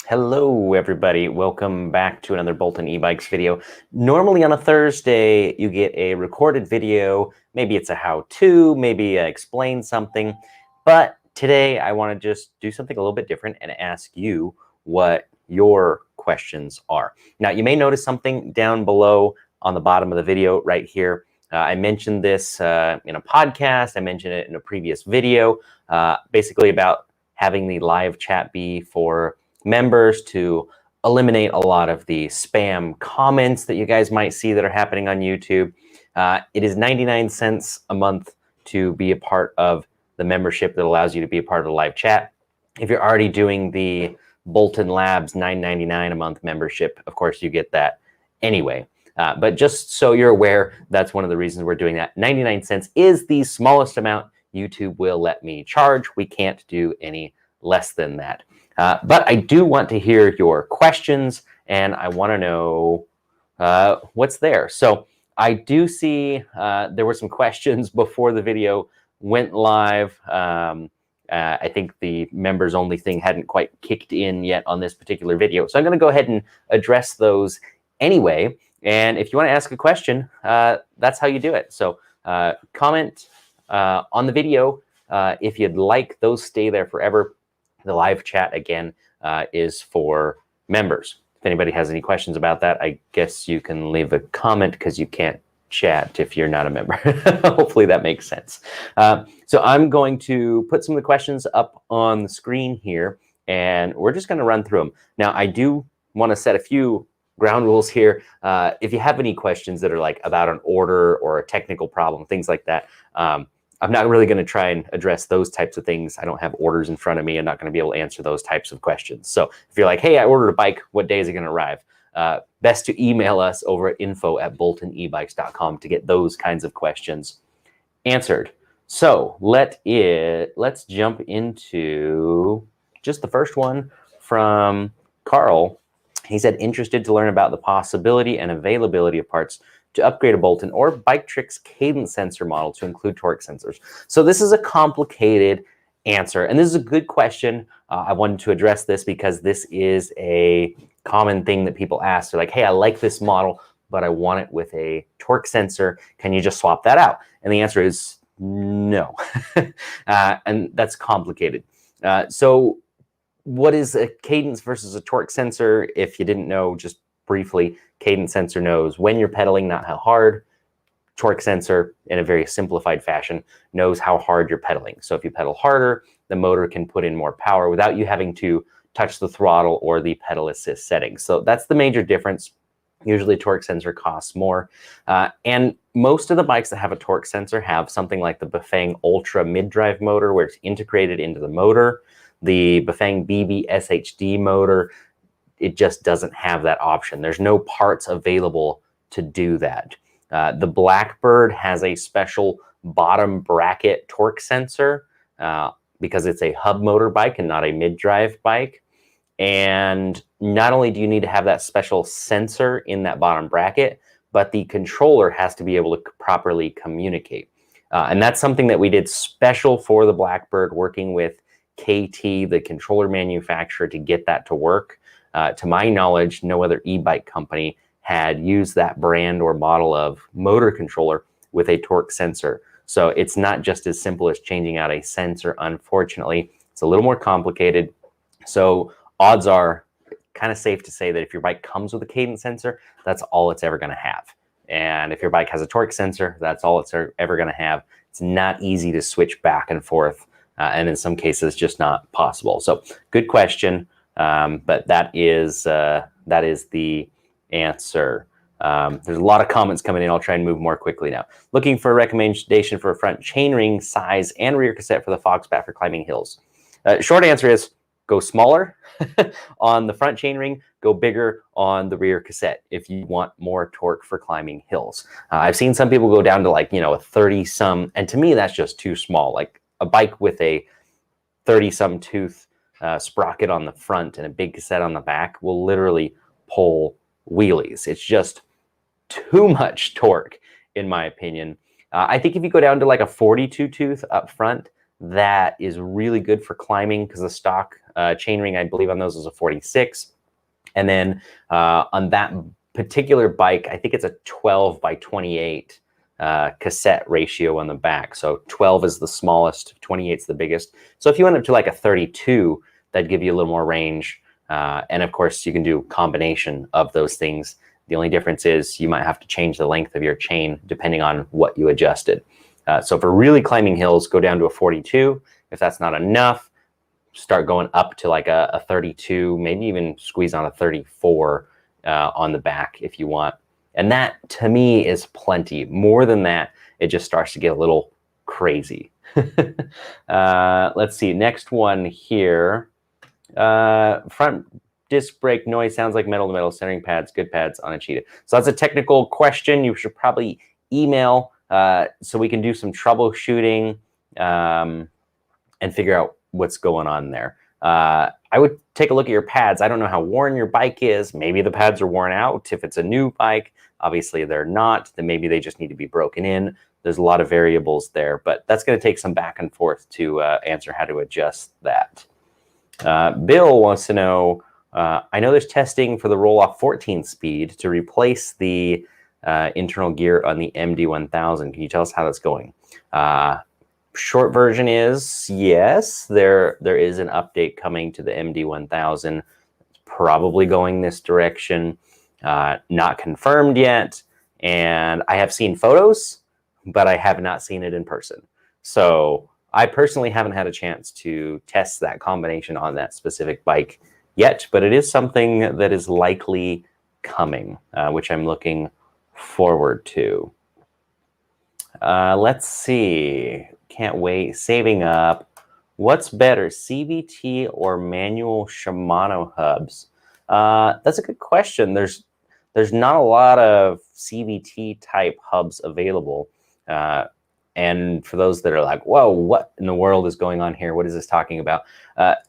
Hello everybody, welcome back to another Bolton Ebikes video. Normally on a Thursday you get a recorded video, maybe it's a how-to, maybe explain something, but today I want to just do something a little bit different and ask you what your questions are. Now you may notice something down below on the bottom of the video right here. I mentioned this in a podcast, I mentioned it in a previous video, basically about having the live chat be for members to eliminate a lot of the spam comments that you guys might see that are happening on YouTube. It is 99 cents a month to be a part of the membership that allows you to be a part of the live chat. If you're already doing the Bolton Labs $9.99 a month membership, of course you get that anyway. But just so you're aware, that's one of the reasons we're doing that. 99 cents is the smallest amount YouTube will let me charge. We can't do any less than that. But I do want to hear your questions, and I want to know what's there. So I do see there were some questions before the video went live. I think the members only thing hadn't quite kicked in yet on this particular video. So I'm going to go ahead and address those anyway. And if you want to ask a question, that's how you do it. So comment on the video if you'd like. Those stay there forever. The live chat, again, is for members. If anybody has any questions about that, I guess you can leave a comment because you can't chat if you're not a member. Hopefully that makes sense. So I'm going to put some of the questions up on the screen here, and we're just going to run through them. Now, I do want to set a few ground rules here. If you have any questions that are like about an order or a technical problem, things like that, I'm not really going to try and address those types of things. I don't have orders in front of me. I'm not going to be able to answer those types of questions. So if you're like, hey, I ordered a bike, what day is it going to arrive? Best to email us over at info@boltonebikes.com to get those kinds of questions answered. So let's jump into just the first one from Carl. He said, interested to learn about the possibility and availability of parts to upgrade a Bolton or Bike Tricks cadence sensor model to include torque sensors. So this is a complicated answer, and this is a good question. I wanted to address this because this is a common thing that people ask. They're like, hey, I like this model, but I want it with a torque sensor. Can you just swap that out? And the answer is no. And that's complicated. So what is a cadence versus a torque sensor? If you didn't know, just briefly, cadence sensor knows when you're pedaling, not how hard. Torque sensor, in a very simplified fashion, knows how hard you're pedaling. So if you pedal harder, the motor can put in more power without you having to touch the throttle or the pedal assist settings. So that's the major difference. Usually torque sensor costs more. And most of the bikes that have a torque sensor have something like the Bafang Ultra mid-drive motor where it's integrated into the motor. The Bafang BB SHD motor, it just doesn't have that option. There's no parts available to do that. The Blackbird has a special bottom bracket torque sensor because it's a hub motor bike and not a mid-drive bike. And not only do you need to have that special sensor in that bottom bracket, but the controller has to be able to properly communicate. And that's something that we did special for the Blackbird, working with KT, the controller manufacturer, to get that to work. To my knowledge, no other e-bike company had used that brand or model of motor controller with a torque sensor. So it's not just as simple as changing out a sensor, unfortunately. It's a little more complicated. So odds are kind of safe to say that if your bike comes with a cadence sensor, that's all it's ever going to have. And if your bike has a torque sensor, that's all it's ever going to have. It's not easy to switch back and forth. And in some cases, just not possible. So good question. But that is the answer. There's a lot of comments coming in. I'll try and move more quickly now. Looking for a recommendation for a front chainring size and rear cassette for the Foxbat for climbing hills. Short answer is go smaller on the front chainring, go bigger on the rear cassette if you want more torque for climbing hills. I've seen some people go down to like, a 30-some, and to me that's just too small. Like a bike with a 30-some tooth sprocket on the front and a big cassette on the back will literally pull wheelies. It's just too much torque, in my opinion. I think if you go down to like a 42 tooth up front, that is really good for climbing because the stock chainring, I believe, on those is a 46. And then on that particular bike, I think it's a 12/28 cassette ratio on the back. So 12 is the smallest, 28 is the biggest. So if you went up to like a 32, that'd give you a little more range. And of course, you can do a combination of those things. The only difference is you might have to change the length of your chain depending on what you adjusted. So for really climbing hills, go down to a 42. If that's not enough, start going up to like a 32, maybe even squeeze on a 34 on the back if you want. And that, to me, is plenty. More than that, it just starts to get a little crazy. Let's see, next one here. Front disc brake noise sounds like metal to metal, centering pads, good pads on a cheetah. So that's a technical question. You should probably email so we can do some troubleshooting and figure out what's going on there. I would take a look at your pads. I don't know how worn your bike is. Maybe the pads are worn out. If it's a new bike, obviously they're not. Then maybe they just need to be broken in. There's a lot of variables there, but that's going to take some back and forth to answer how to adjust that. Bill wants to know, I know there's testing for the roll-off 14 speed to replace the internal gear on the MD1000. Can you tell us how that's going? Short version is yes, there is an update coming to the MD1000. It's probably going this direction. Not confirmed yet. And I have seen photos, but I have not seen it in person. So I personally haven't had a chance to test that combination on that specific bike yet, but it is something that is likely coming, which I'm looking forward to. Let's see. Can't wait. Saving up. What's better, CVT or manual Shimano hubs? That's a good question. There's not a lot of CVT type hubs available. And for those that are like, whoa, what in the world is going on here? What is this talking about?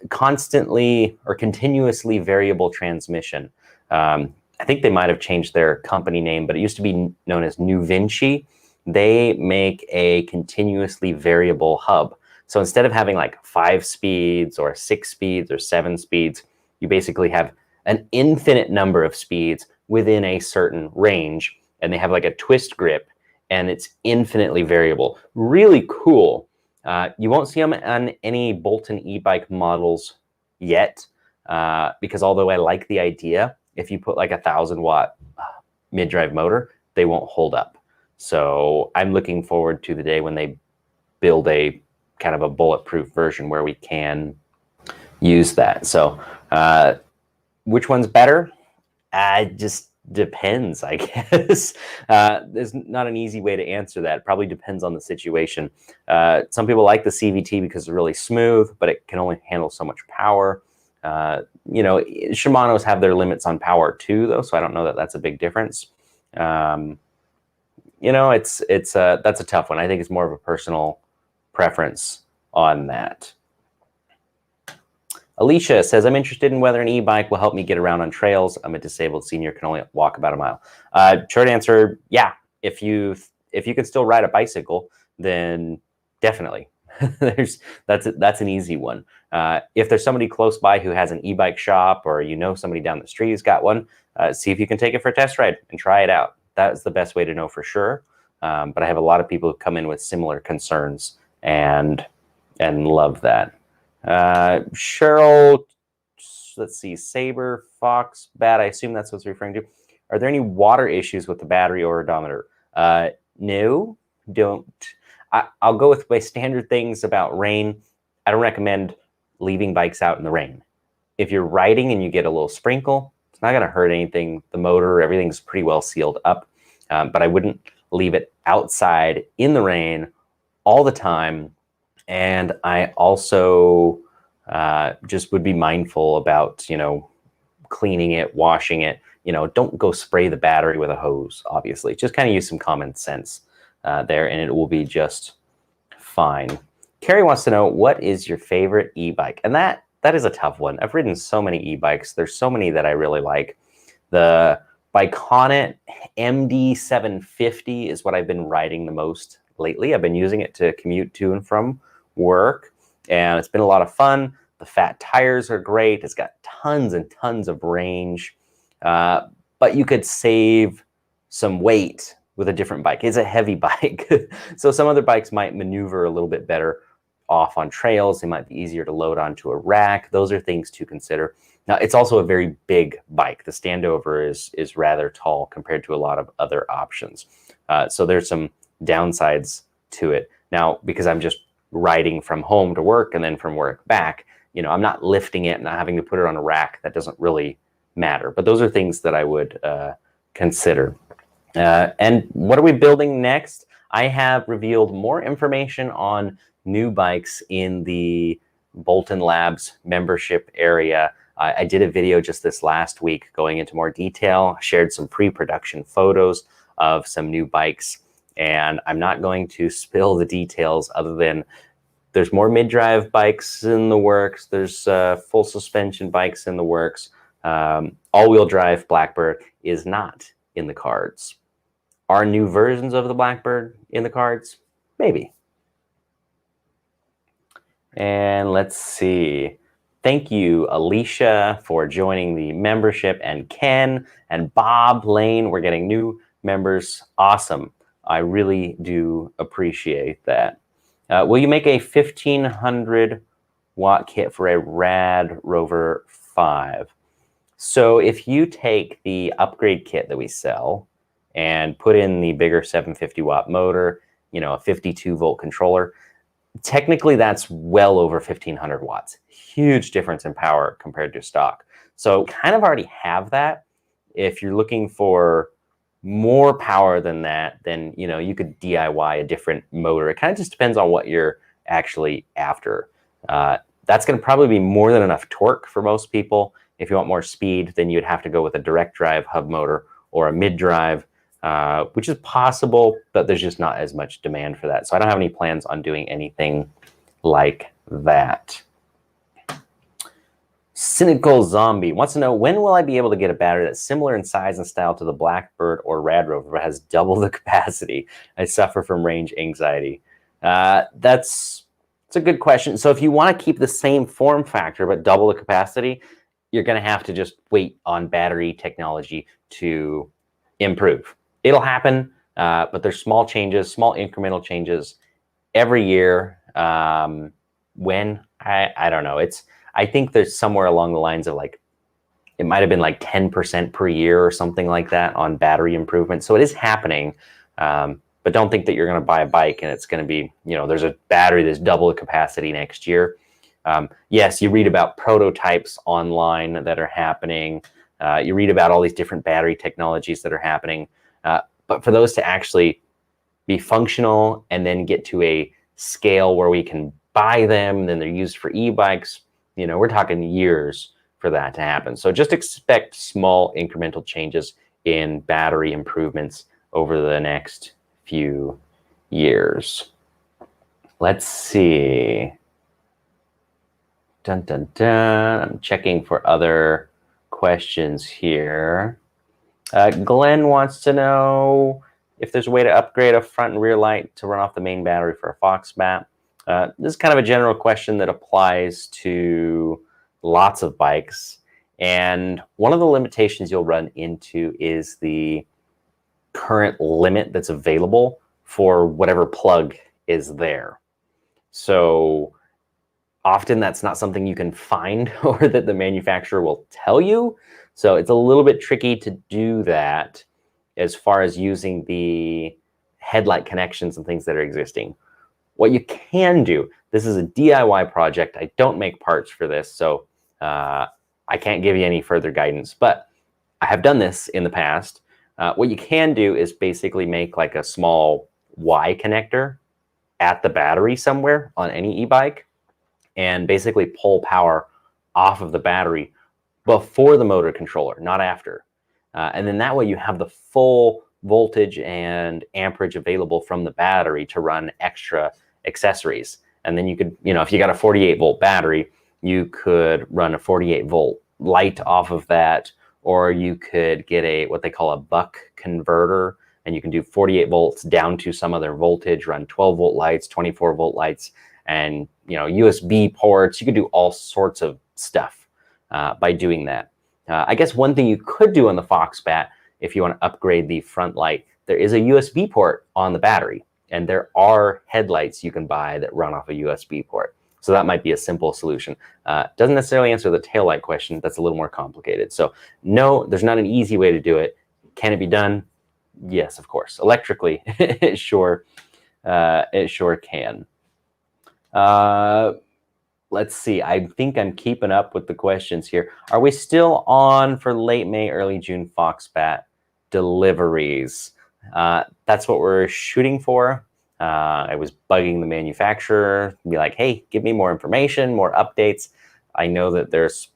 Constantly or continuously variable transmission. I think they might have changed their company name, but it used to be known as New Vinci. They make a continuously variable hub. So instead of having like 5 speeds or 6 speeds or 7 speeds, you basically have an infinite number of speeds within a certain range. And they have like a twist grip, and it's infinitely variable. Really cool. You won't see them on any Bolton e-bike models yet, because although I like the idea, if you put like 1,000-watt mid-drive motor, they won't hold up. So I'm looking forward to the day when they build a kind of a bulletproof version where we can use that. So which one's better? It just depends, I guess. There's not an easy way to answer that. It probably depends on the situation. Some people like the CVT because it's really smooth, but it can only handle so much power. You know, Shimano's have their limits on power too, though, so I don't know that that's a big difference. You know, that's a tough one. I think it's more of a personal preference on that. Alicia says, I'm interested in whether an e-bike will help me get around on trails. I'm a disabled senior, can only walk about a mile. Short answer, yeah. If you can still ride a bicycle, then definitely. That's an easy one. If there's somebody close by who has an e-bike shop, or you know somebody down the street who's got one, see if you can take it for a test ride and try it out. That's the best way to know for sure. But I have a lot of people who come in with similar concerns and love that. Cheryl, let's see, Saber, Fox, Bat, I assume that's what it's referring to. Are there any water issues with the battery or odometer? No, don't. I'll go with my standard things about rain. I don't recommend leaving bikes out in the rain. If you're riding and you get a little sprinkle, it's not going to hurt anything. The motor, everything's pretty well sealed up. But I wouldn't leave it outside in the rain all the time. And I also just would be mindful about, you know, cleaning it, washing it. You know, don't go spray the battery with a hose, obviously. Just kind of use some common sense there, and it will be just fine. Carrie wants to know, what is your favorite e-bike? And that is a tough one. I've ridden so many e-bikes. There's so many that I really like. The Bikeonit MD750 is what I've been riding the most lately. I've been using it to commute to and from work, and it's been a lot of fun. The fat tires are great. It's got tons and tons of range, but you could save some weight with a different bike. It's a heavy bike. So some other bikes might maneuver a little bit better off on trails. They might be easier to load onto a rack. Those are things to consider. Now, it's also a very big bike. The standover is rather tall compared to a lot of other options. So there's some downsides to it. Now, because I'm just riding from home to work and then from work back, you know, I'm not lifting it and not having to put it on a rack. That doesn't really matter. But those are things that I would consider. And what are we building next? I have revealed more information on new bikes in the Bolton Labs membership area. I did a video just this last week going into more detail, shared some pre-production photos of some new bikes, and I'm not going to spill the details other than there's more mid-drive bikes in the works. There's full suspension bikes in the works. All-wheel drive Blackbird is not in the cards. Are new versions of the Blackbird in the cards? Maybe. And let's see. Thank you, Alicia, for joining the membership, and Ken and Bob Lane. We're getting new members. Awesome. I really do appreciate that. Will you make a 1500 watt kit for a Rad Rover 5? So if you take the upgrade kit that we sell and put in the bigger 750 watt motor, you know, a 52 volt controller, technically that's well over 1500 watts. Huge difference in power compared to stock. So kind of already have that. If you're looking for more power than that, then, you know, you could DIY a different motor. It kind of just depends on what you're actually after. That's going to probably be more than enough torque for most people. If you want more speed, then you'd have to go with a direct drive hub motor or a mid-drive, which is possible, but there's just not as much demand for that. So I don't have any plans on doing anything like that. Cynical Zombie wants to know, when will I be able to get a battery that's similar in size and style to the Blackbird or Rad Rover but has double the capacity? I suffer from range anxiety. That's a good question. So if you want to keep the same form factor but double the capacity, you're going to have to just wait on battery technology to improve. It'll happen, but there's small changes, small incremental changes every year. When? I don't know. I think there's somewhere along the lines of like, it might have been like 10% per year or something like that on battery improvement. So it is happening, but don't think that you're going to buy a bike and it's going to be, you know, there's a battery that's double the capacity next year. Yes, you read about prototypes online that are happening. You read about all these different battery technologies that are happening. But for those to actually be functional and then get to a scale where we can buy them, then they're used for e-bikes, you know, we're talking years for that to happen. So just expect small incremental changes in battery improvements over the next few years. Let's see. Dun, dun, dun. I'm checking for other questions here. Glenn wants to know if there's a way to upgrade a front and rear light to run off the main battery for a Fox map. This is kind of a general question that applies to lots of bikes. And one of the limitations you'll run into is the current limit that's available for whatever plug is there. So often that's not something you can find or that the manufacturer will tell you. So it's a little bit tricky to do that as far as using the headlight connections and things that are existing. What you can do, this is a DIY project. I don't make parts for this, so I can't give you any further guidance, but I have done this in the past. What you can do is basically make like a small Y connector at the battery somewhere on any e-bike and basically pull power off of the battery before the motor controller, not after. And then that way you have the full voltage and amperage available from the battery to run extra accessories. And then you could, you know, if you got a 48 volt battery, you could run a 48 volt light off of that, or you could get a, what they call a buck converter, and you can do 48 volts down to some other voltage, run 12 volt lights, 24 volt lights, and USB ports. You could do all sorts of stuff by doing that. I guess one thing you could do on the Foxbat, if you want to upgrade the front light, there is a USB port on the battery, and there are headlights you can buy that run off a USB port. So that might be a simple solution. Doesn't necessarily answer the taillight question. That's a little more complicated. So no, there's not an easy way to do it. Can it be done? Yes, of course. Electrically, it sure can. Let's see. I think I'm keeping up with the questions here. Are we still on for late May, early June Foxbat deliveries? That's what we're shooting for. I was bugging the manufacturer, be like, hey, give me more information, more updates. I know that there's,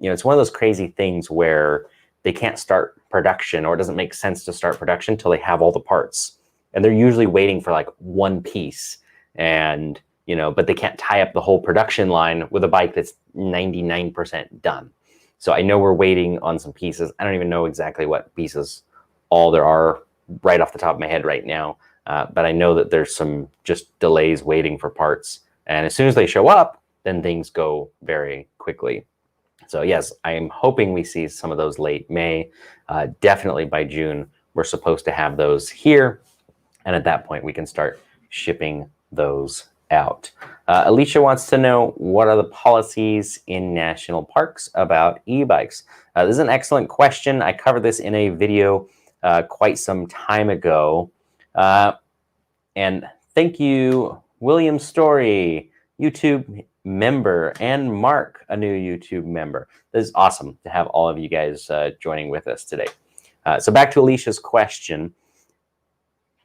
it's one of those crazy things where they can't start production, or it doesn't make sense to start production until they have all the parts. And they're usually waiting for like one piece, and, but they can't tie up the whole production line with a bike that's 99% done. So I know we're waiting on some pieces. I don't even know exactly what pieces all there are right off the top of my head right now. But I know that there's some just delays waiting for parts. And as soon as they show up, then things go very quickly. So yes, I'm hoping we see some of those late May. Definitely by June, we're supposed to have those here. And at that point, we can start shipping those out. Alicia wants to know, what are the policies in national parks about e-bikes? This is an excellent question. I covered this in a video quite some time ago. And thank you, William Story, YouTube member, and Mark, a new YouTube member. This is awesome to have all of you guys joining with us today. So back to Alicia's question.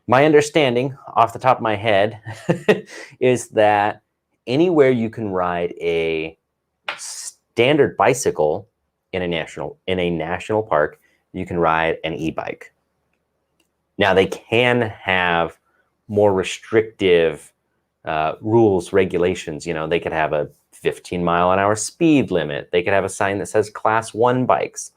My understanding, off the top of my head, is that anywhere you can ride a standard bicycle in a national park, you can ride an e-bike. Now, they can have more restrictive rules, regulations. They could have a 15-mile-an-hour speed limit. They could have a sign that says Class 1 bikes.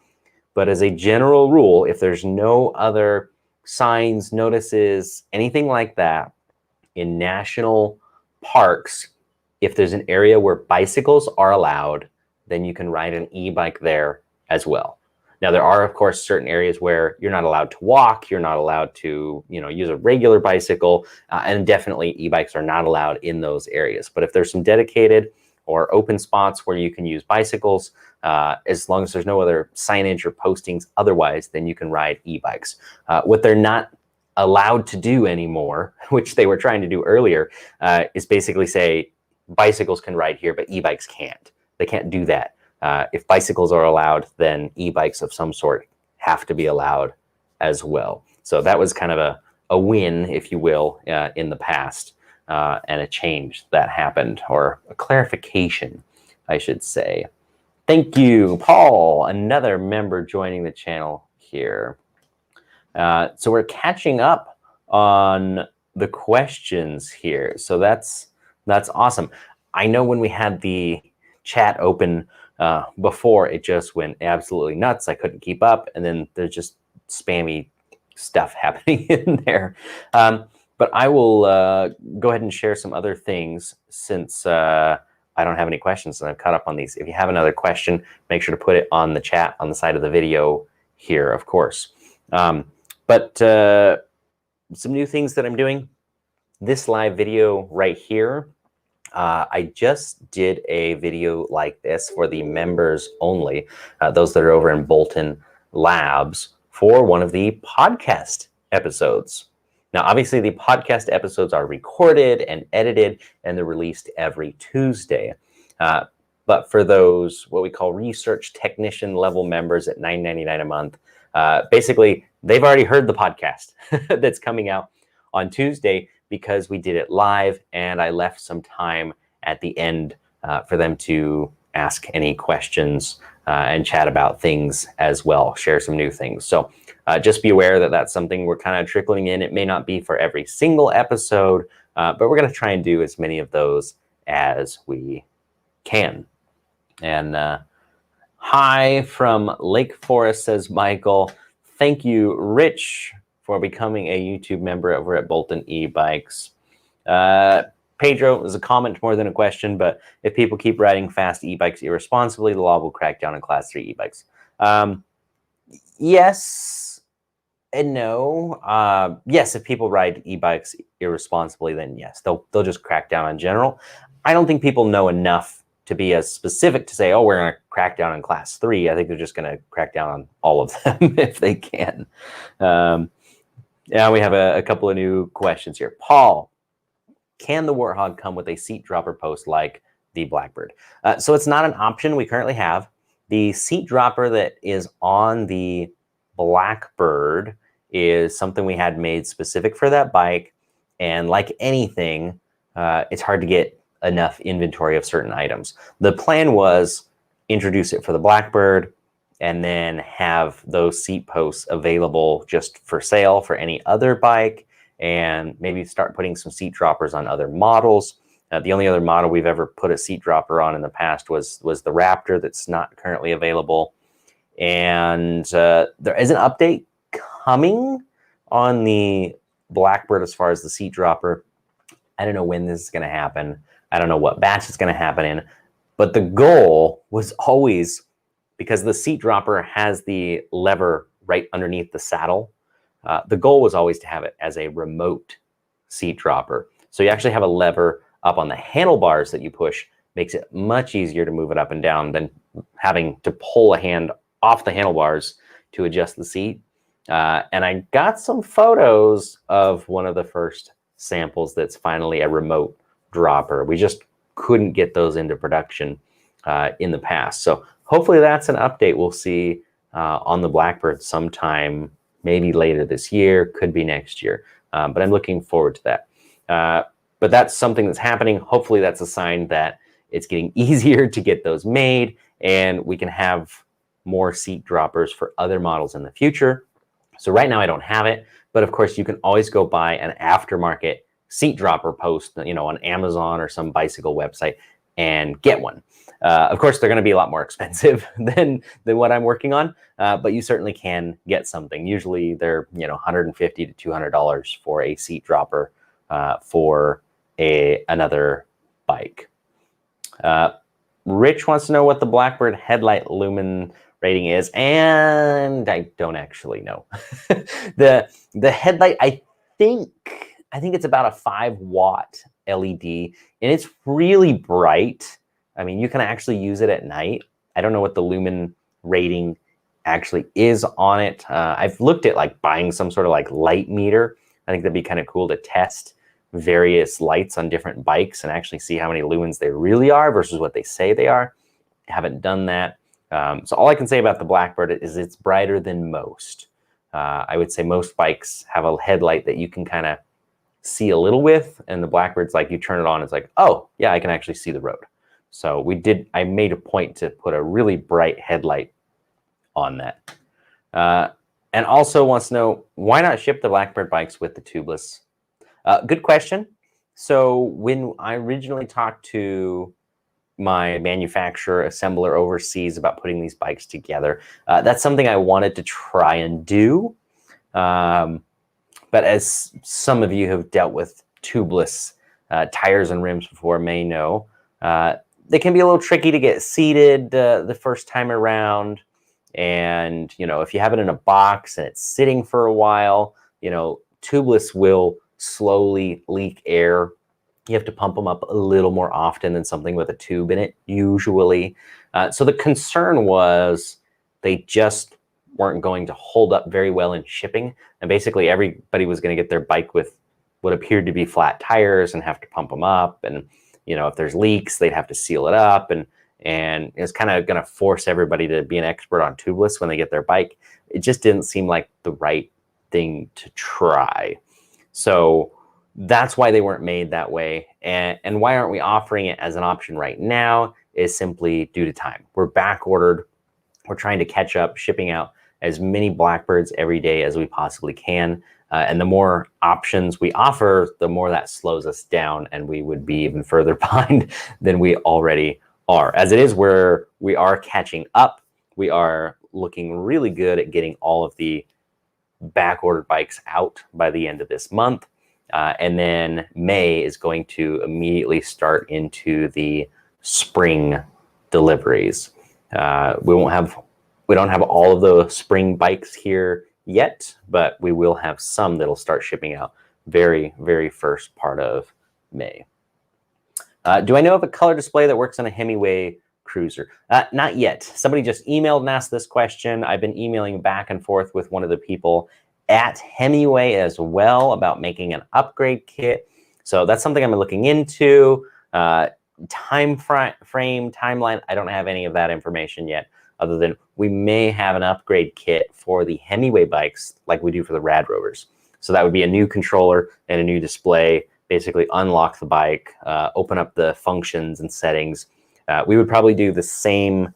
But as a general rule, if there's no other signs, notices, anything like that in national parks, if there's an area where bicycles are allowed, then you can ride an e-bike there as well. Now, there are, of course, certain areas where you're not allowed to walk, you're not allowed to, use a regular bicycle, and definitely e-bikes are not allowed in those areas. But if there's some dedicated or open spots where you can use bicycles, as long as there's no other signage or postings otherwise, then you can ride e-bikes. What they're not allowed to do anymore, which they were trying to do earlier, is basically say bicycles can ride here, but e-bikes can't. They can't do that. If bicycles are allowed, then e-bikes of some sort have to be allowed as well. So that was kind of a win, if you will, in the past, and a change that happened, or a clarification, I should say. Thank you, Paul, another member joining the channel here. So we're catching up on the questions here. So that's awesome. I know when we had the chat open before, it just went absolutely nuts. I couldn't keep up, and then there's just spammy stuff happening in there. But I will go ahead and share some other things, since I don't have any questions and I've caught up on these. If you have another question, make sure to put it on the chat on the side of the video here, of course. But some new things that I'm doing. This live video right here, I just did a video like this for the members only, those that are over in Bolton Labs, for one of the podcast episodes. Now, obviously, the podcast episodes are recorded and edited, and they're released every Tuesday. But for those, what we call research technician level members at $9.99 a month, basically, they've already heard the podcast that's coming out on Tuesday, because we did it live, and I left some time at the end for them to ask any questions and chat about things as well, share some new things. So just be aware that that's something we're kind of trickling in. It may not be for every single episode, but we're going to try and do as many of those as we can. And hi from Lake Forest, says Michael. Thank you, Rich, for becoming a YouTube member over at Bolton Ebikes. Pedro, is a comment more than a question, but if people keep riding fast e-bikes irresponsibly, the law will crack down on Class 3 e-bikes. Yes and no. Yes, if people ride e-bikes irresponsibly, then yes, they'll just crack down on general. I don't think people know enough to be as specific to say, oh, we're going to crack down on Class 3. I think they're just going to crack down on all of them if they can. Now we have a couple of new questions here. Paul, can the Warthog come with a seat dropper post like the Blackbird? So it's not an option we currently have. The seat dropper that is on the Blackbird is something we had made specific for that bike. And like anything, it's hard to get enough inventory of certain items. The plan was introduce it for the Blackbird and then have those seat posts available just for sale for any other bike, and maybe start putting some seat droppers on other models. The only other model we've ever put a seat dropper on in the past was the Raptor, that's not currently available. And there is an update coming on the Blackbird as far as the seat dropper. I don't know when this is going to happen. I don't know what batch it's going to happen in. But the goal was always, because the seat dropper has the lever right underneath the saddle, the goal was always to have it as a remote seat dropper. So you actually have a lever up on the handlebars that you push. Makes it much easier to move it up and down than having to pull a hand off the handlebars to adjust the seat. And I got some photos of one of the first samples that's finally a remote dropper. We just couldn't get those into production in the past. So hopefully that's an update we'll see on the Blackbird sometime, maybe later this year, could be next year. But I'm looking forward to that. But that's something that's happening. Hopefully that's a sign that it's getting easier to get those made, and we can have more seat droppers for other models in the future. So right now I don't have it, but of course you can always go buy an aftermarket seat dropper post, on Amazon or some bicycle website and get one. Of course, they're going to be a lot more expensive than what I'm working on, but you certainly can get something. Usually they're $150 to $200 for a seat dropper for another bike. Rich wants to know what the Blackbird headlight lumen rating is, and I don't actually know. The headlight, I think it's about a 5-watt LED, and it's really bright. I mean, you can actually use it at night. I don't know what the lumen rating actually is on it. I've looked at buying some sort of light meter. I think that'd be kind of cool to test various lights on different bikes and actually see how many lumens they really are versus what they say they are. I haven't done that. So all I can say about the Blackbird is it's brighter than most. I would say most bikes have a headlight that you can kind of see a little with, and the Blackbird's you turn it on, it's oh yeah, I can actually see the road. So I made a point to put a really bright headlight on that. And also wants to know, why not ship the Blackbird bikes with the tubeless? Good question. So when I originally talked to my manufacturer assembler overseas about putting these bikes together, that's something I wanted to try and do. But as some of you have dealt with tubeless tires and rims before may know, they can be a little tricky to get seated the first time around. And, if you have it in a box and it's sitting for a while, tubeless will slowly leak air. You have to pump them up a little more often than something with a tube in it, usually. So the concern was they just weren't going to hold up very well in shipping. And basically everybody was going to get their bike with what appeared to be flat tires and have to pump them up. And, if there's leaks, they'd have to seal it up. And it's kind of going to force everybody to be an expert on tubeless when they get their bike. It just didn't seem like the right thing to try. So that's why they weren't made that way. And why aren't we offering it as an option right now is simply due to time. We're back ordered. We're trying to catch up, shipping out as many Blackbirds every day as we possibly can. And the more options we offer, the more that slows us down, and we would be even further behind than we already are. As it is, where we are catching up, we are looking really good at getting all of the back ordered bikes out by the end of this month. And then May is going to immediately start into the spring deliveries. We don't have all of the spring bikes here yet, but we will have some that'll start shipping out very, very first part of May. Do I know of a color display that works on a Hemiway cruiser? Not yet. Somebody just emailed and asked this question. I've been emailing back and forth with one of the people at Hemiway as well about making an upgrade kit. So that's something I'm looking into. Time frame, timeline, I don't have any of that information yet, other than we may have an upgrade kit for the Hemiway bikes like we do for the Rad Rovers. So that would be a new controller and a new display, basically unlock the bike, open up the functions and settings. We would probably do the same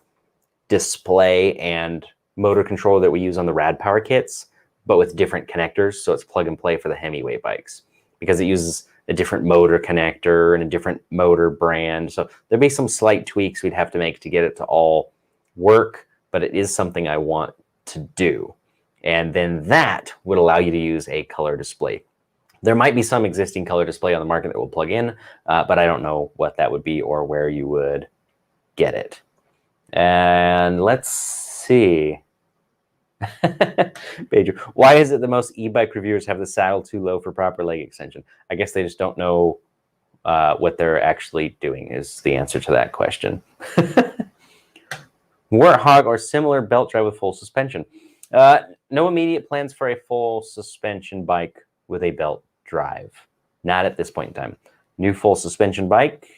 display and motor controller that we use on the Rad Power kits, but with different connectors. So it's plug and play for the Hemiway bikes because it uses a different motor connector and a different motor brand. So there'd be some slight tweaks we'd have to make to get it to all work, but it is something I want to do. And then that would allow you to use a color display. There might be some existing color display on the market that will plug in, but I don't know what that would be or where you would get it. And let's see. Pedro, why is it that most e-bike reviewers have the saddle too low for proper leg extension? I guess they just don't know what they're actually doing is the answer to that question. Warthog or similar belt drive with full suspension. No immediate plans for a full suspension bike with a belt drive. Not at this point in time. New full suspension bike,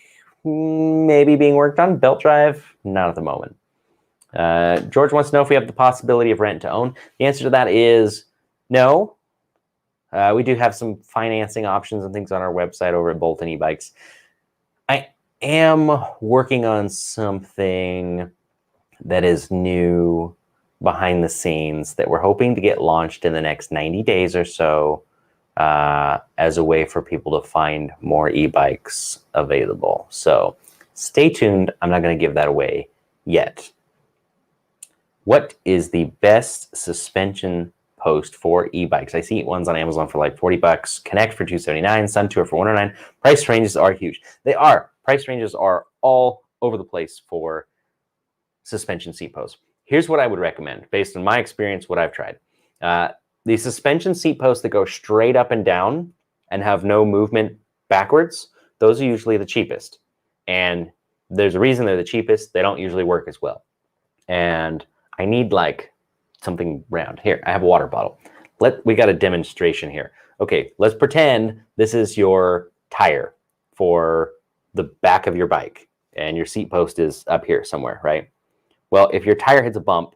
maybe being worked on. Belt drive, not at the moment. George wants to know if we have the possibility of rent to own. The answer to that is no. We do have some financing options and things on our website over at Bolton Ebikes. I am working on something that is new behind the scenes that we're hoping to get launched in the next 90 days or so as a way for people to find more e-bikes available. So stay tuned. I'm not going to give that away yet. What is the best suspension post for e-bikes? I see ones on Amazon for like $40, Connect for $279, Suntour for $109. Price ranges are huge. They are. Price ranges are all over the place for suspension seat posts. Here's what I would recommend based on my experience, what I've tried. The suspension seat posts that go straight up and down and have no movement backwards, those are usually the cheapest. And there's a reason they're the cheapest. They don't usually work as well. And I need like something round. Here, I have a water bottle. We got a demonstration here. Okay, let's pretend this is your tire for the back of your bike and your seat post is up here somewhere, right? Well, if your tire hits a bump,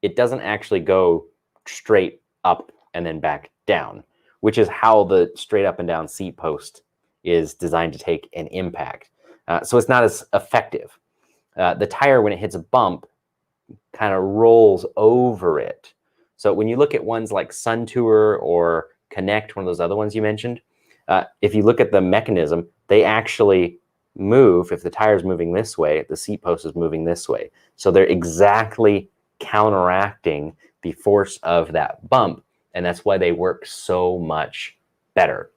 it doesn't actually go straight up and then back down, which is how the straight up and down seat post is designed to take an impact. So it's not as effective. The tire, when it hits a bump, kind of rolls over it. So when you look at ones like Suntour or Connect, one of those other ones you mentioned, if you look at the mechanism, they actually move. If the tire is moving this way, the seat post is moving this way. So they're exactly counteracting the force of that bump, and that's why they work so much better.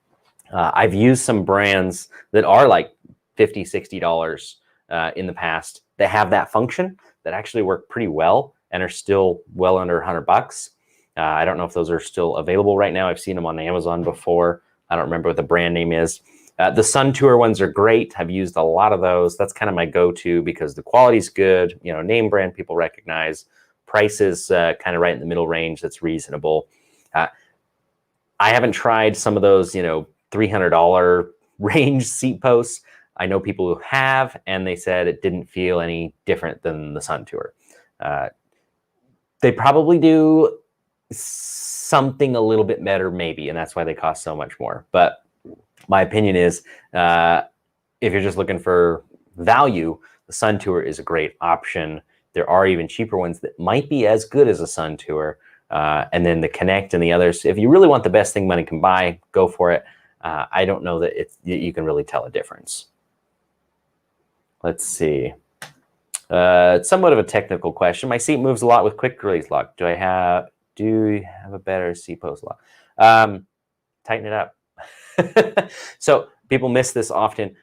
I've used some brands that are like $50, $60 in the past that have that function that actually work pretty well and are still well under $100. I don't know if those are still available right now. I've seen them on Amazon before. I don't remember what the brand name is. The Suntour ones are great. I've used a lot of those. That's kind of my go-to because the quality's good. You know, name brand people recognize. Price is kind of right in the middle range. That's reasonable. I haven't tried some of those, you know, $300 range seat posts. I know people who have, and they said it didn't feel any different than the Suntour. They probably do something a little bit better, maybe, and that's why they cost so much more. But my opinion is, if you're just looking for value, the Suntour is a great option. There are even cheaper ones that might be as good as a Suntour. And then the Connect and the others, if you really want the best thing money can buy, go for it. I don't know that you can really tell a difference. Let's see. It's somewhat of a technical question. My seat moves a lot with quick release lock. Do you have a better seat post lock? Tighten it up. So people miss this often.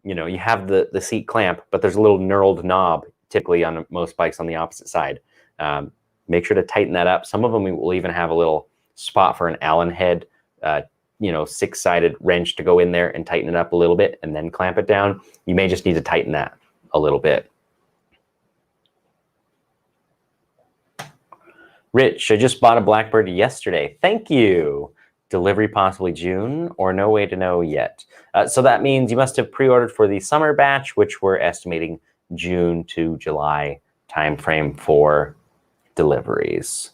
You know, you have the seat clamp, but there's a little knurled knob typically on most bikes on the opposite side. Make sure to tighten that up. Some of them will even have a little spot for an Allen head, you know, 6-sided wrench to go in there and tighten it up a little bit and then clamp it down. You may just need to tighten that a little bit. Rich, I just bought a Blackbird yesterday. Thank you. Delivery possibly June or no way to know yet. So that means you must have pre-ordered for the summer batch, which we're estimating June to July timeframe for deliveries.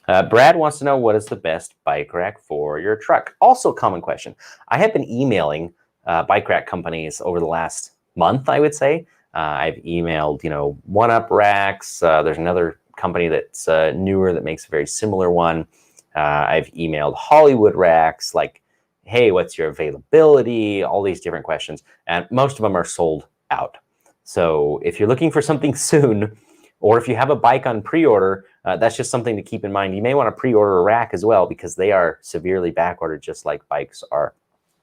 Brad wants to know, what is the best bike rack for your truck? Also a common question. I have been emailing bike rack companies over the last month, I would say. I've emailed, you know, one-up racks. There's another company that's newer that makes a very similar one. I've emailed Hollywood racks, like, hey, what's your availability? All these different questions. And most of them are sold out. So if you're looking for something soon, or if you have a bike on pre-order, that's just something to keep in mind. You may want to pre-order a rack as well, because they are severely backordered, just like bikes are.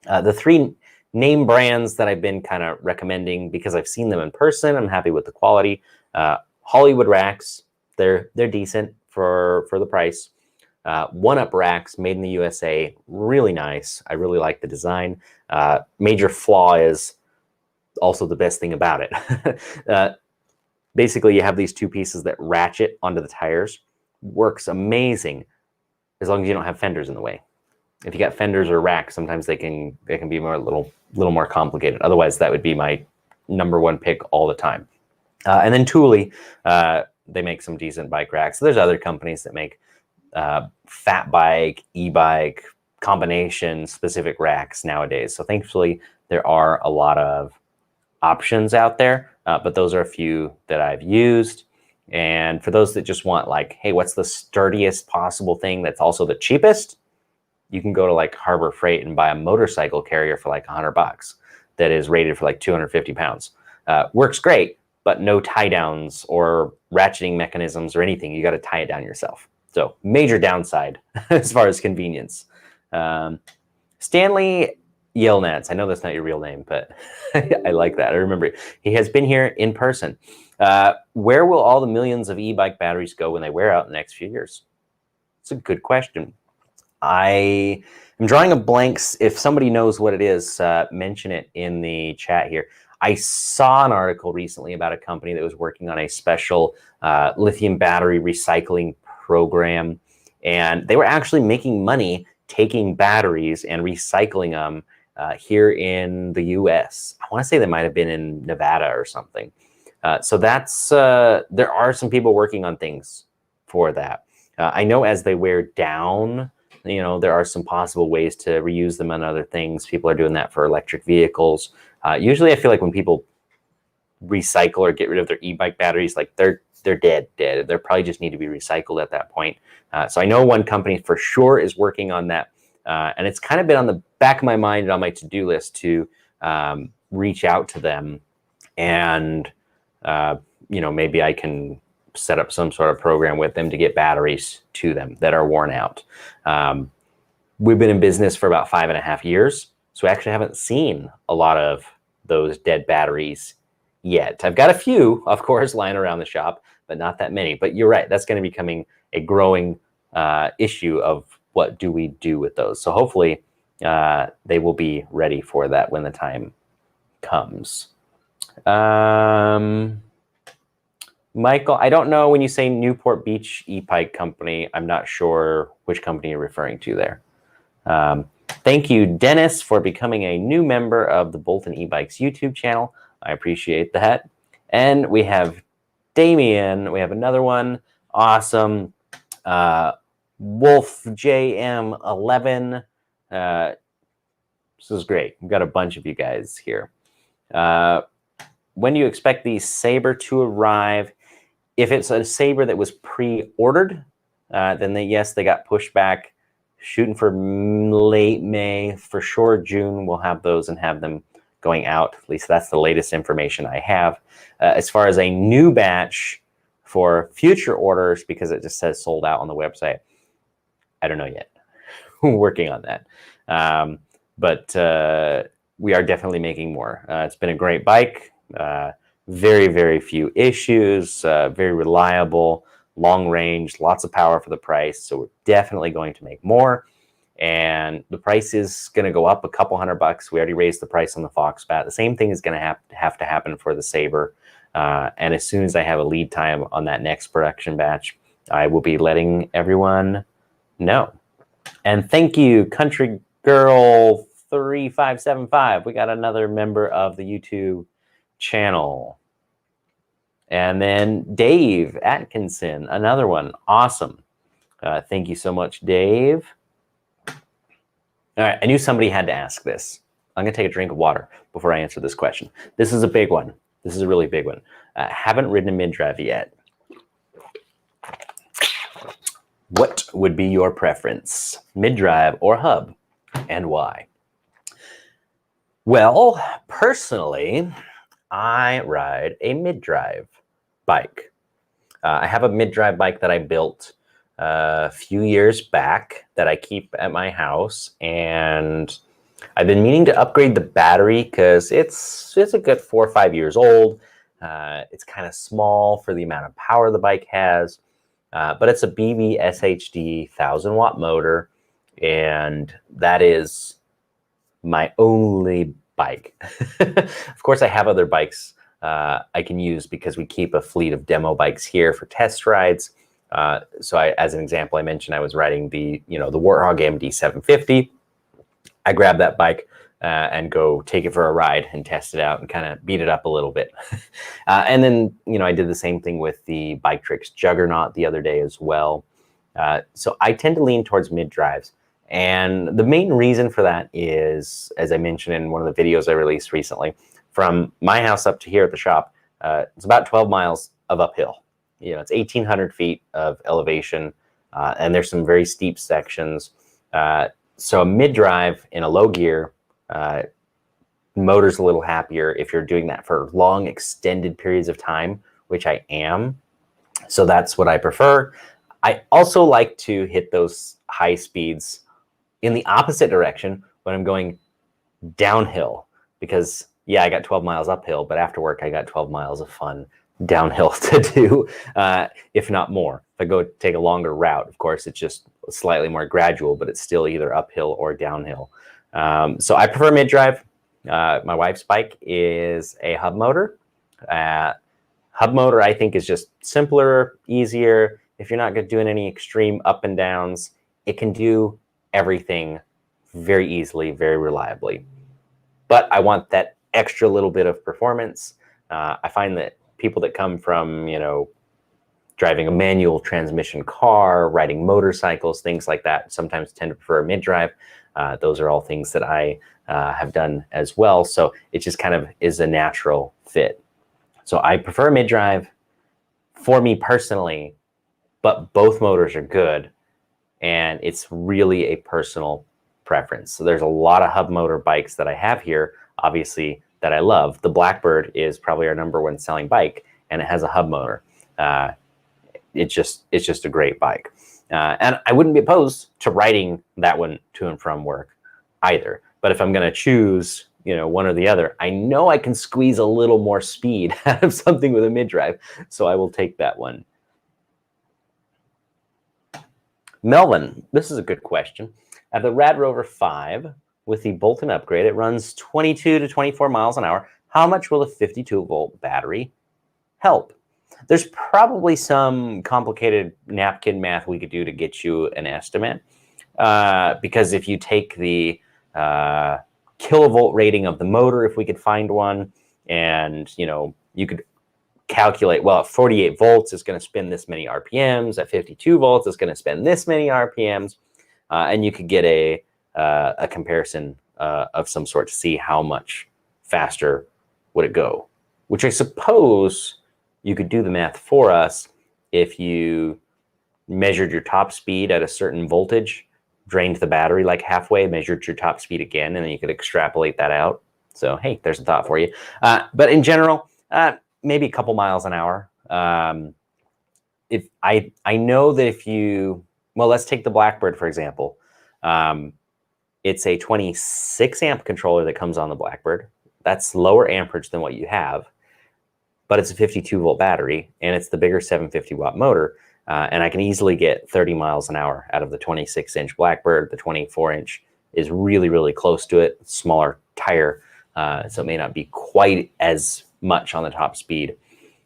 The 3 name brands that I've been kind of recommending, because I've seen them in person, I'm happy with the quality. Hollywood racks, they're decent for the price. One-up racks made in the USA, really nice. I really like the design. Major flaw is also the best thing about it. Basically, you have these 2 pieces that ratchet onto the tires. Works amazing as long as you don't have fenders in the way. If you got fenders or racks, sometimes they can be a little more complicated. Otherwise, that would be my #1 pick all the time. And then Thule, they make some decent bike racks. So there's other companies that make fat bike, e-bike, combination specific racks nowadays. So thankfully, there are a lot of options out there, but those are a few that I've used. And for those that just want, like, hey, what's the sturdiest possible thing that's also the cheapest? You can go to like Harbor Freight and buy a motorcycle carrier for like $100 that is rated for like 250 pounds. Works great, but no tie downs or ratcheting mechanisms or anything. You got to tie it down yourself. So major downside as far as convenience. Stanley Yelnats, I know that's not your real name, but I like that. I remember it. He has been here in person. Where will all the millions of e-bike batteries go when they wear out in the next few years? It's a good question. I am drawing a blank. If somebody knows what it is, mention it in the chat here. I saw an article recently about a company that was working on a special lithium battery recycling program, and they were actually making money taking batteries and recycling them here in the US. I want to say they might have been in Nevada or something. So that's there are some people working on things for that. I know as they wear down, you know, there are some possible ways to reuse them on other things. People are doing that for electric vehicles. Usually I feel like when people recycle or get rid of their e-bike batteries, like they're dead. They probably just need to be recycled at that point. So I know one company for sure is working on that. And it's kind of been on the back of my mind and on my to-do list to reach out to them and, you know, maybe I can set up some sort of program with them to get batteries to them that are worn out. We've been in business for about 5.5 years, so we actually haven't seen a lot of those dead batteries yet. I've got a few, of course, lying around the shop, but not that many. But you're right, that's going to be becoming a growing issue of what do we do with those. So hopefully they will be ready for that when the time comes. Michael, I don't know, when you say Newport Beach e-bike company, I'm not sure which company you're referring to there. Thank you, Dennis, for becoming a new member of the Bolton eBikes YouTube channel. I appreciate that. And we have Damien. We have another one. Awesome. Wolf JM11. This is great. We've got a bunch of you guys here. When do you expect the Saber to arrive? If it's a Saber that was pre-ordered, then yes, they got pushed back. Shooting for late May. For sure, June, we'll have those and have them going out. At least that's the latest information I have. As far as a new batch for future orders, because it just says sold out on the website, I don't know yet. Working on that. But we are definitely making more. It's been a great bike. Very, very few issues. Very reliable, long range, lots of power for the price. So we're definitely going to make more. And the price is going to go up a couple $100. We already raised the price on the Foxbat. The same thing is going to have to happen for the Saber. And as soon as I have a lead time on that next production batch, I will be letting everyone know. And thank you, Country Girl 3575. We got another member of the YouTube channel. And then Dave Atkinson, another one. Awesome. Thank you so much, Dave. All right, I knew somebody had to ask this. I'm going to take a drink of water before I answer this question. This is a big one. This is a really big one. Haven't ridden a mid-drive yet. What would be your preference, mid-drive or hub, and why? Well, personally, I ride a mid-drive bike. I have a mid-drive bike that I built a few years back that I keep at my house, and I've been meaning to upgrade the battery because it's a good 4 or 5 years old. It's kind of small for the amount of power the bike has, but it's a BB SHD 1000-watt motor, and that is my only bike. Of course, I have other bikes I can use because we keep a fleet of demo bikes here for test rides. So as an example, I mentioned I was riding the Warthog MD 750. I grab that bike and go take it for a ride and test it out and kind of beat it up a little bit. And then, I did the same thing with the Bike Tricks Juggernaut the other day as well. So I tend to lean towards mid-drives. And the main reason for that is, as I mentioned in one of the videos I released recently, from my house up to here at the shop, it's about 12 miles of uphill. It's 1,800 feet of elevation, and there's some very steep sections. So a mid-drive in a low gear, motor's a little happier if you're doing that for long, extended periods of time, which I am. So that's what I prefer. I also like to hit those high speeds in the opposite direction when I'm going downhill, because yeah, I got 12 miles uphill, but after work, I got 12 miles of fun downhill to do, if not more. If I go take a longer route, of course, it's just slightly more gradual, but it's still either uphill or downhill. So I prefer mid-drive. My wife's bike is a hub motor. Hub motor, I think, is just simpler, easier. If you're not doing any extreme up and downs, it can do everything very easily, very reliably. But I want that extra little bit of performance. I find that people that come from, driving a manual transmission car, riding motorcycles, things like that, sometimes tend to prefer a mid-drive. Those are all things that I have done as well. So it just kind of is a natural fit. So I prefer mid-drive for me personally, but both motors are good, and it's really a personal preference. So there's a lot of hub motor bikes that I have here, obviously, that I love. The Blackbird is probably our #1 selling bike, and it has a hub motor. It's just a great bike. And I wouldn't be opposed to riding that one to and from work either. But if I'm going to choose, one or the other, I know I can squeeze a little more speed out of something with a mid-drive, so I will take that one. Melvin, this is a good question. I have the Rad Rover 5 with the Bolton upgrade. It runs 22 to 24 miles an hour. How much will a 52-volt battery help? There's probably some complicated napkin math we could do to get you an estimate, because if you take the kilovolt rating of the motor, if we could find one, and you could calculate, well, at 48 volts it's going to spin this many RPMs, at 52 volts it's going to spin this many RPMs, and you could get a comparison of some sort to see how much faster would it go, which I suppose you could do the math for us if you measured your top speed at a certain voltage, drained the battery like halfway, measured your top speed again, and then you could extrapolate that out. So, hey, there's a thought for you. But in general, maybe a couple miles an hour. If I know that if you Well, let's take the Blackbird, for example. It's a 26 amp controller that comes on the Blackbird. That's lower amperage than what you have, but it's a 52 volt battery, and it's the bigger 750 watt motor. And I can easily get 30 miles an hour out of the 26 inch Blackbird. The 24 inch is really, really close to it. Smaller tire, so it may not be quite as much on the top speed.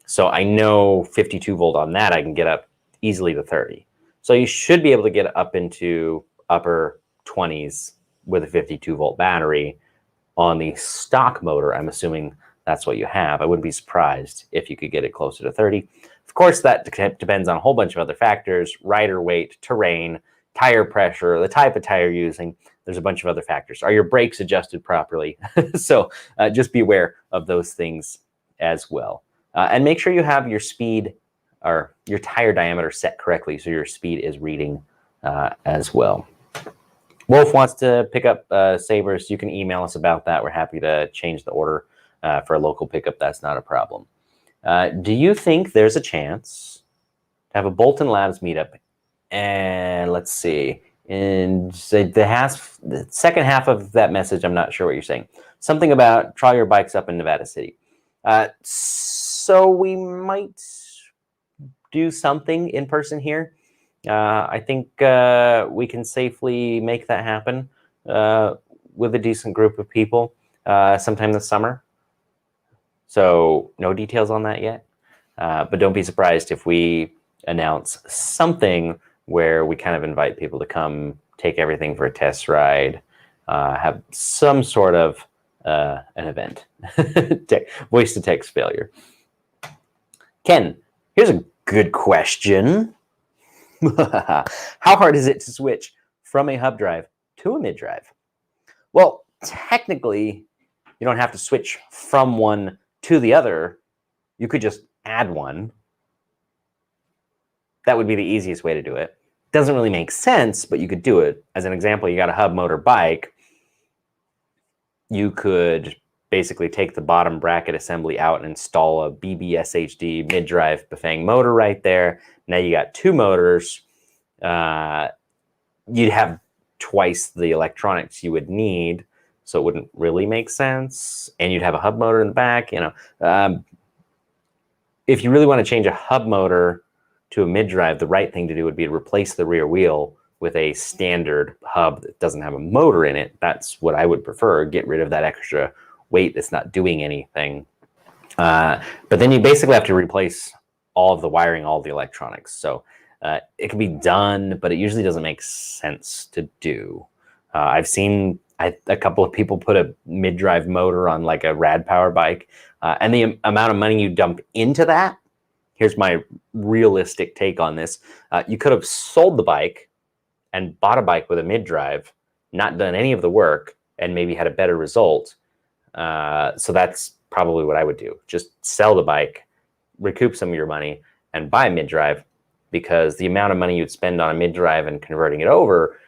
So I know 52 volt on that, I can get up easily to 30. So you should be able to get up into upper 20s with a 52 volt battery on the stock motor. I'm assuming that's what you have. I wouldn't be surprised if you could get it closer to 30. Of course, that depends on a whole bunch of other factors: rider weight, terrain, tire pressure, the type of tire you're using. There's a bunch of other factors. Are your brakes adjusted properly? So just be aware of those things as well. And make sure you have your speed or your tire diameter set correctly so your speed is reading as well. Wolf wants to pick up Sabers. You can email us about that. We're happy to change the order for a local pickup. That's not a problem. Do you think there's a chance to have a Bolton Labs meetup? And let's see. And the second half of that message, I'm not sure what you're saying. Something about try your bikes up in Nevada City. So we might do something in person here. I think we can safely make that happen with a decent group of people sometime this summer. So no details on that yet, but don't be surprised if we announce something where we kind of invite people to come take everything for a test ride, have some sort of an event. Voice to text failure. Ken, here's a good question. How hard is it to switch from a hub drive to a mid-drive? Well, technically, you don't have to switch from one to the other. You could just add one. That would be the easiest way to do it. Doesn't really make sense, but you could do it. As an example, you got a hub motor bike. You could basically take the bottom bracket assembly out and install a BBSHD mid-drive Bafang motor right there. Now you got two motors. You'd have twice the electronics you would need, so it wouldn't really make sense. And you'd have a hub motor in the back. If you really want to change a hub motor to a mid-drive, the right thing to do would be to replace the rear wheel with a standard hub that doesn't have a motor in it. That's what I would prefer. Get rid of that extra weight that's not doing anything. But then you basically have to replace all of the wiring, all of the electronics. So it can be done, but it usually doesn't make sense to do. I've seen a couple of people put a mid-drive motor on like a rad power bike, and the amount of money you dump into that, here's my realistic take on this. You could have sold the bike and bought a bike with a mid-drive, not done any of the work, and maybe had a better result. So that's probably what I would do. Just sell the bike, recoup some of your money, and buy a mid-drive, because the amount of money you'd spend on a mid-drive and converting it over,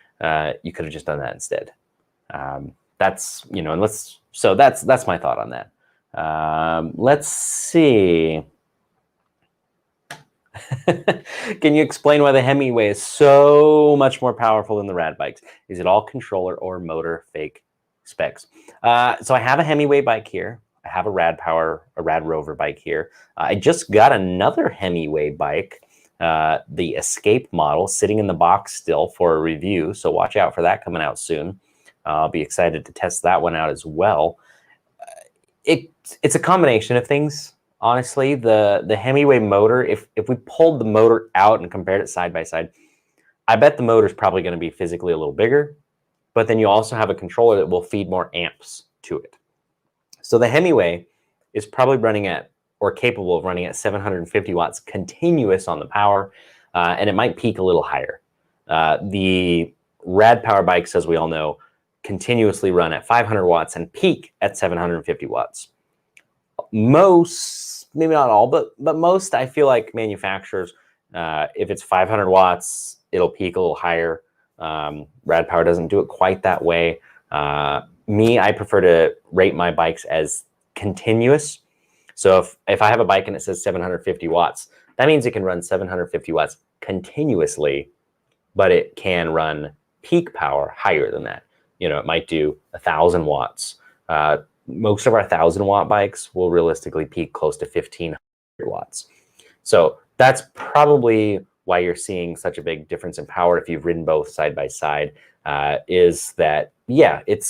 you could have just done that instead. That's my thought on that. Let's see. Can you explain why the Hemiway is so much more powerful than the rad bikes? Is it all controller or motor fake specs? So I have a Hemiway bike here. I have a rad rover bike here. I just got another Hemiway bike, the Escape model, sitting in the box still for a review. So watch out for that coming out soon. I'll be excited to test that one out as well. It's a combination of things. Honestly, the Hemiway motor, if we pulled the motor out and compared it side by side, I bet the motor is probably going to be physically a little bigger, but then you also have a controller that will feed more amps to it. So the Hemiway is probably running at, or capable of running at 750 watts continuous on the power, and it might peak a little higher. The rad power bikes, as we all know, continuously run at 500 watts and peak at 750 watts. Most, maybe not all, but most, I feel like manufacturers, if it's 500 watts, it'll peak a little higher. Rad Power doesn't do it quite that way. I prefer to rate my bikes as continuous. So if I have a bike and it says 750 watts, that means it can run 750 watts continuously but it can run peak power higher than that. You know, it might do 1,000 watts. Most of our 1,000-watt bikes will realistically peak close to 1,500 watts. So that's probably why you're seeing such a big difference in power if you've ridden both side by side, is that, yeah, it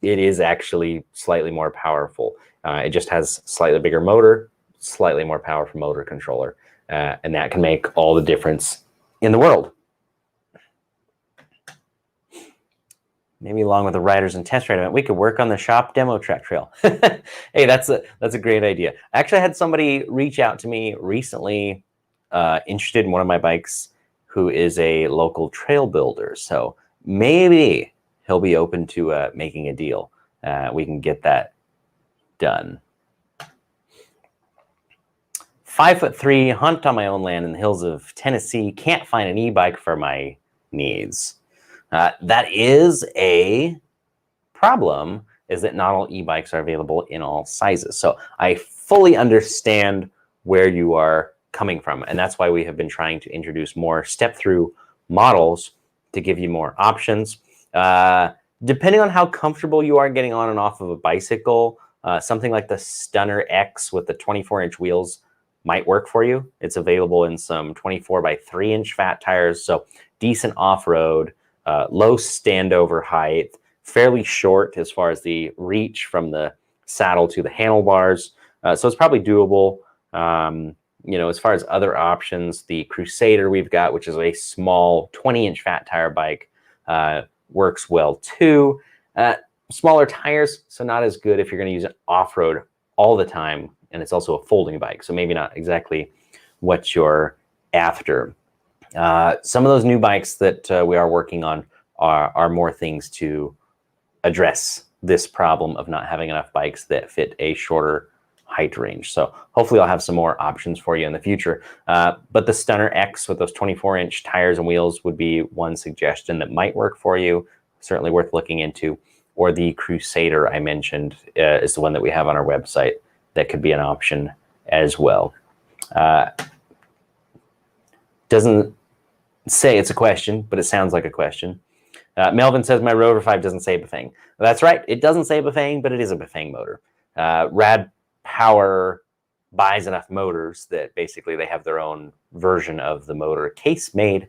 is actually slightly more powerful. It just has slightly bigger motor, slightly more powerful motor controller, and that can make all the difference in the world. Maybe along with the riders and test ride event, we could work on the shop demo track trail. Hey, that's a great idea. I actually had somebody reach out to me recently, interested in one of my bikes, who is a local trail builder. So maybe he'll be open to making a deal. We can get that done. 5'3", hunt on my own land in the hills of Tennessee. Can't find an e-bike for my needs. That is a problem, is that not all e-bikes are available in all sizes. So I fully understand where you are coming from, and that's why we have been trying to introduce more step-through models to give you more options. Depending on how comfortable you are getting on and off of a bicycle, something like the Stunner X with the 24-inch wheels might work for you. It's available in some 24 by 3-inch fat tires, so decent off-road. Low standover height, fairly short as far as the reach from the saddle to the handlebars. So it's probably doable. You know, as far as other options, the Crusader we've got, which is a small 20-inch fat tire bike, works well too. Smaller tires, so not as good if you're going to use it off-road all the time. And it's also a folding bike, so maybe not exactly what you're after. Some of those new bikes that we are working on are more things to address this problem of not having enough bikes that fit a shorter height range. So hopefully I'll have some more options for you in the future. But the Stunner X with those 24-inch tires and wheels would be one suggestion that might work for you, certainly worth looking into. Or the Crusader I mentioned is the one that we have on our website that could be an option as well. Doesn't say it's a question, but it sounds like a question. Melvin says, my Rover 5 doesn't say Bafang. That's right, it doesn't say Bafang, but it is a Bafang motor. Rad Power buys enough motors that basically they have their own version of the motor case made.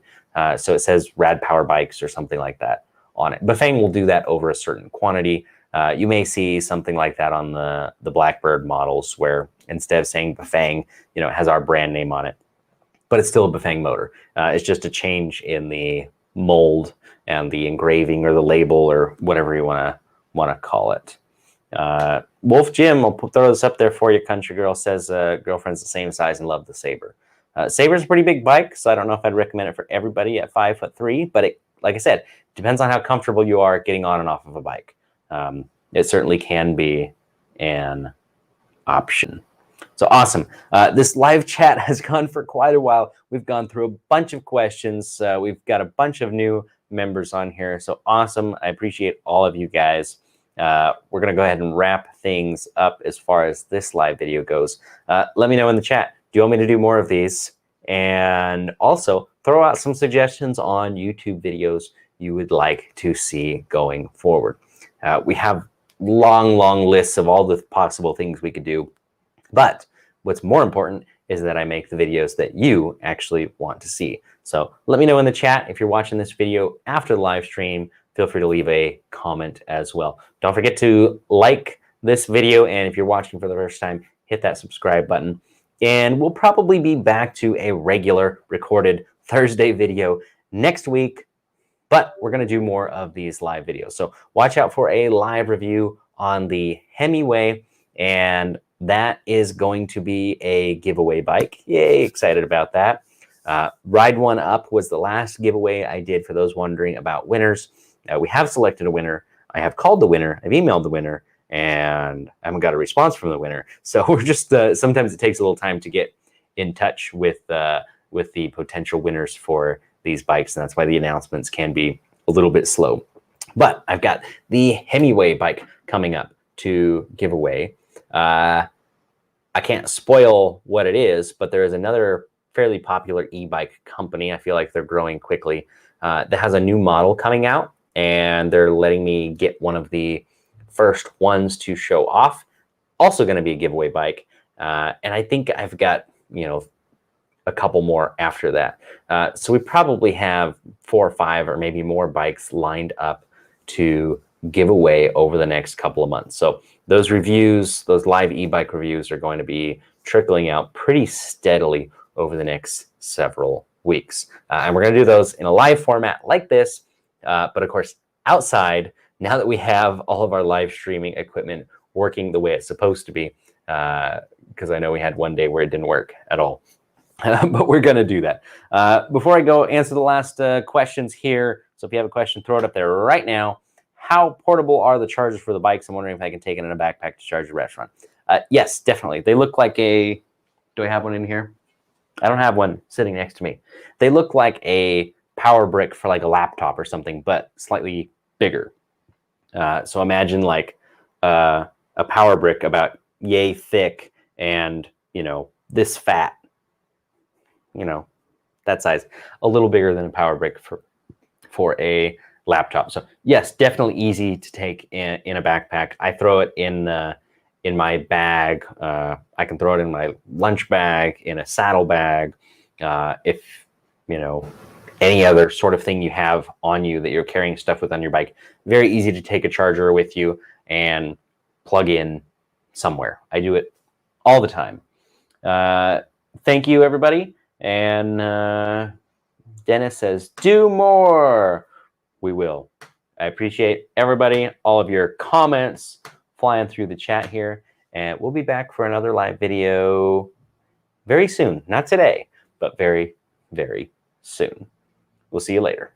So it says Rad Power Bikes or something like that on it. Bafang will do that over a certain quantity. You may see something like that on the Blackbird models where instead of saying Bafang, you know, it has our brand name on it. But it's still a Bafang motor. It's just a change in the mold and the engraving or the label or whatever you want to call it. Wolf Jim, I'll throw this up there for you. Country Girl says girlfriend's the same size and love the Saber. Saber's a pretty big bike, so I don't know if I'd recommend it for everybody at 5'3", but it, like I said, depends on how comfortable you are getting on and off of a bike. It certainly can be an option. So awesome. This live chat has gone for quite a while. We've gone through a bunch of questions. We've got a bunch of new members on here. So awesome. I appreciate all of you guys. We're going to go ahead and wrap things up as far as this live video goes. Let me know in the chat. Do you want me to do more of these? And also throw out some suggestions on YouTube videos you would like to see going forward. We have long lists of all the possible things we could do. But what's more important is that I make the videos that you actually want to see. So let me know in the chat if you're watching this video after the live stream. Feel free to leave a comment as well. Don't forget to like this video, and if you're watching for the first time, hit that subscribe button. And we'll probably be back to a regular recorded Thursday video next week, but we're going to do more of these live videos. So watch out for a live review on the Hemiway, and that is going to be a giveaway bike. Yay, excited about that. Ride One Up was the last giveaway I did for those wondering about winners. We have selected a winner. I have called the winner. I've emailed the winner, and I haven't got a response from the winner. So we're just, sometimes it takes a little time to get in touch with the potential winners for these bikes, and that's why the announcements can be a little bit slow. But I've got the Hemiway bike coming up to give away. I can't spoil what it is, but there is another fairly popular e-bike company. I feel like they're growing quickly. That has a new model coming out, and they're letting me get one of the first ones to show off. Also going to be a giveaway bike. And I think I've got, a couple more after that. So we probably have 4 or 5 or maybe more bikes lined up to give away over the next couple of months. So those reviews, those live e-bike reviews are going to be trickling out pretty steadily over the next several weeks. And we're going to do those in a live format like this. But of course, outside, now that we have all of our live streaming equipment working the way it's supposed to be, because I know we had one day where it didn't work at all. But we're going to do that. Before I go answer the last questions here, so if you have a question, throw it up there right now. How portable are the chargers for the bikes? I'm wondering if I can take it in a backpack to charge the restaurant. Yes, definitely. They look like a... Do I have one in here? I don't have one sitting next to me. They look like a power brick for like a laptop or something, but slightly bigger. So imagine like a power brick about yay thick and, this fat. That size, a little bigger than a power brick for a laptop. So yes, definitely easy to take in a backpack. I throw it in my bag. I can throw it in my lunch bag, in a saddle bag. If any other sort of thing you have on you that you're carrying stuff with on your bike, very easy to take a charger with you and plug in somewhere. I do it all the time. Thank you, everybody. And Dennis says, do more. We will. I appreciate everybody, all of your comments flying through the chat here. And we'll be back for another live video very soon. Not today, but very, very soon. We'll see you later.